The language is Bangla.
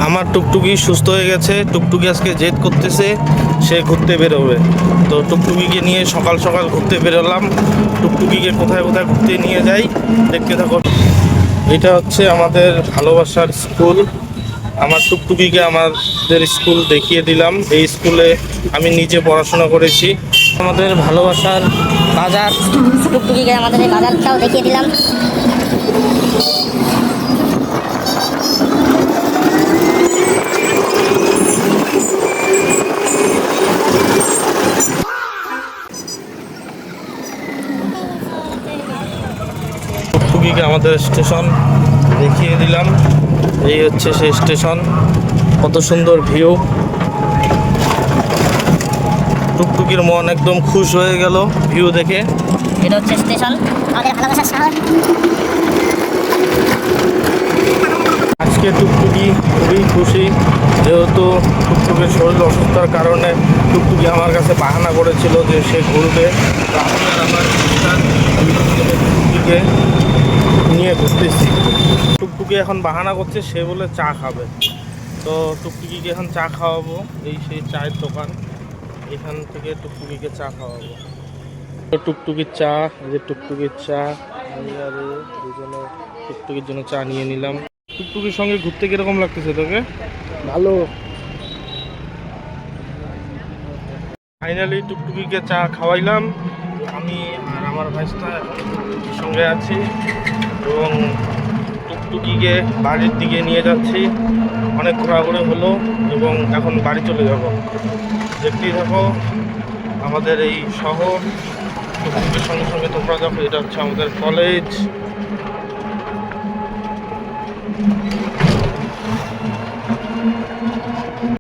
আমার টুকটুকি সুস্থ হয়ে গেছে। টুকটুকি আজকে জেদ করতেছে সে ঘুরতে বেরোবে। তো টুকটুকিকে নিয়ে সকাল সকাল ঘুরতে বেরোলাম। টুকটুকিকে কোথায় কোথায় ঘুরতে নিয়ে যাই দেখতে থাকো। এটা হচ্ছে আমাদের ভালোবাসার স্কুল। আমার টুকটুকিকে আমাদের স্কুল দেখিয়ে দিলাম। এই স্কুলে আমি নিজে পড়াশোনা করেছি। আমাদের ভালোবাসার বাজার, টুকটুকিকে আমাদের এই বাজারটাও দেখিয়ে দিলাম। টুকটুকিকে আমাদের স্টেশন দেখিয়ে দিলাম। এই হচ্ছে সেই স্টেশন, কত সুন্দর ভিউ। টুকটুকির মন একদম খুশ হয়ে গেল ভিউ দেখে। এটা হচ্ছে স্টেশন, আমাদের ভালোবাসার শহর। আজকে টুকটুকি খুবই খুশি, যেহেতু টুকটুকির শরীর অসুস্থতার কারণে টুকটুকি আমার কাছে বাহানা করেছিল যে সে ঘুরবে। আমি আর আমার টুকটুকিকে নিয়ে ঘুরতেছি। টুকটুকি এখন বাহানা করছে সে বলে চা খাবে। তো টুকটুকিকে এখন চা খাওয়াবো। এই সেই চায়ের দোকান, এখান থেকে টুকটুকিকে চা খাওয়াবো। টুকটুকির চা, এই যে টুকটুকির চা। আমি আর দুজনে টুকটুকির জন্য চা নিয়ে নিলাম। টুকটুকির সঙ্গে ঘুরতে কিরকম লাগতেছে তোকে? ভালো। ফাইনালি টুকটুকিকে চা খাওয়াইলাম। আমি আর আমার ভাইস্তা টুকটুকির সঙ্গে আছি এবং টুকটুকিকে বাড়ির দিকে নিয়ে যাচ্ছি। অনেক ঘোরাঘুরি হলো এবং এখন বাড়ি চলে যাব। দেখতেই থাকো আমাদের এই শহর। টুকটুকির সঙ্গে সঙ্গে তোমরা দেখো, এটা হচ্ছে আমাদের কলেজ।